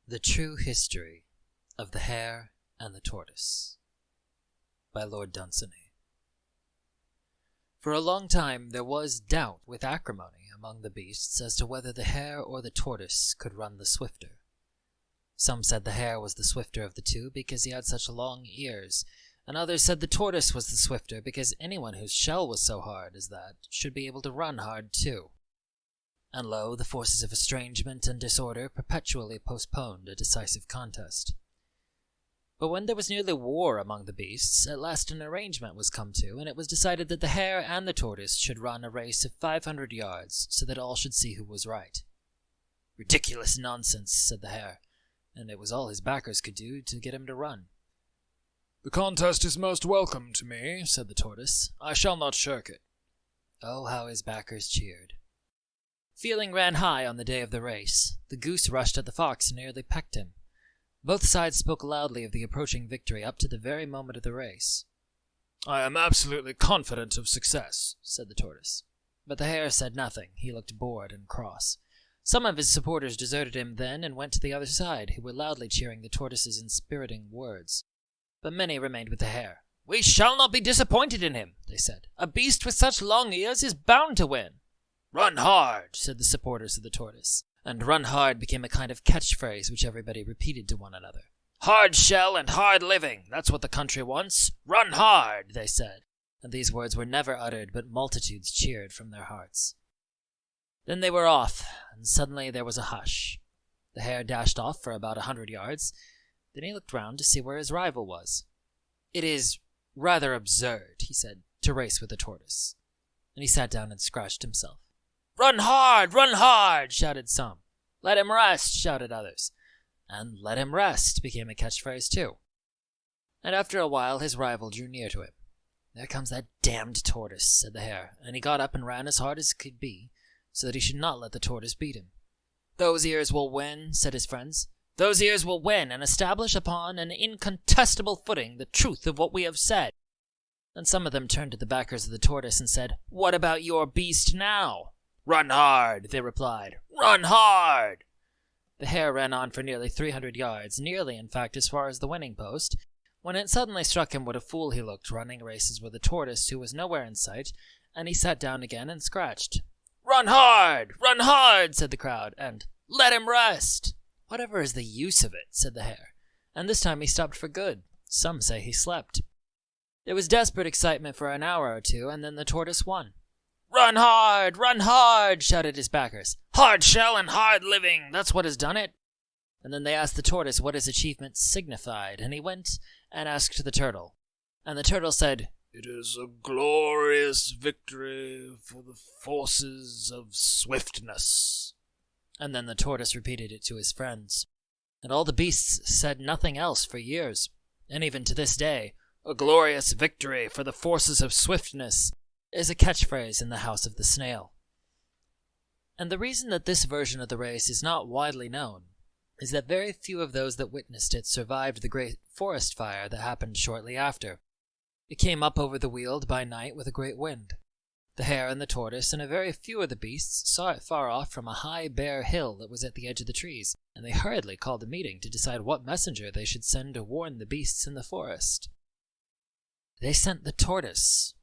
The True History of the Hare and the Tortoise by Lord Dunsany. For a long time there was doubt with acrimony among the beasts as to whether the hare or the tortoise could run the swifter. Some said the hare was the swifter of the two because he had such long ears, and others said the tortoise was the swifter because anyone whose shell was so hard as that should be able to run hard too. And lo, the forces of estrangement and disorder perpetually postponed a decisive contest. But when there was nearly war among the beasts, at last an arrangement was come to, and it was decided that the hare and the tortoise should run a race of 500 yards, so that all should see who was right. "Ridiculous nonsense," said the hare, and it was all his backers could do to get him to run. "The contest is most welcome to me," said the tortoise. "I shall not shirk it." Oh, how his backers cheered. Feeling ran high on the day of the race. The goose rushed at the fox and nearly pecked him. Both sides spoke loudly of the approaching victory up to the very moment of the race. "I am absolutely confident of success," said the tortoise. But the hare said nothing. He looked bored and cross. Some of his supporters deserted him then and went to the other side, who were loudly cheering the tortoise's inspiriting words. But many remained with the hare. "We shall not be disappointed in him," they said. "A beast with such long ears is bound to win." "Run hard," said the supporters of the tortoise, and "run hard" became a kind of catchphrase which everybody repeated to one another. "Hard shell and hard living, that's what the country wants. Run hard," they said, and these words were never uttered, but multitudes cheered from their hearts. Then they were off, and suddenly there was a hush. The hare dashed off for about 100 yards. Then he looked round to see where his rival was. "It is rather absurd," he said, "to race with a tortoise." And he sat down and scratched himself. "Run hard," shouted some. "Let him rest," shouted others. And "let him rest" became a catchphrase too. And after a while his rival drew near to him. "There comes that damned tortoise," said the hare, and he got up and ran as hard as could be, so that he should not let the tortoise beat him. "Those ears will win," said his friends. "Those ears will win, and establish upon an incontestable footing the truth of what we have said." Then some of them turned to the backers of the tortoise and said, "What about your beast now?" "Run hard," they replied. "Run hard." The hare ran on for nearly 300 yards, nearly, in fact, as far as the winning post, when it suddenly struck him what a fool he looked running races with a tortoise who was nowhere in sight, and he sat down again and scratched. Run hard," said the crowd, and "Let him rest." "Whatever is the use of it?" said the hare, and this time he stopped for good. Some say he slept. There was desperate excitement for an hour or two, and then the tortoise won. Run hard," shouted his backers. "Hard shell and hard living, that's what has done it." And then they asked the tortoise what his achievement signified, and he went and asked the turtle. And the turtle said, "It is a glorious victory for the forces of swiftness." And then the tortoise repeated it to his friends. And all the beasts said nothing else for years, and even to this day, "A glorious victory for the forces of swiftness" is a catchphrase in the House of the Snail. And the reason that this version of the race is not widely known is that very few of those that witnessed it survived the great forest fire that happened shortly after. It came up over the Weald by night with a great wind. The hare and the tortoise and a very few of the beasts saw it far off from a high bare hill that was at the edge of the trees, and they hurriedly called a meeting to decide what messenger they should send to warn the beasts in the forest. They sent the tortoise,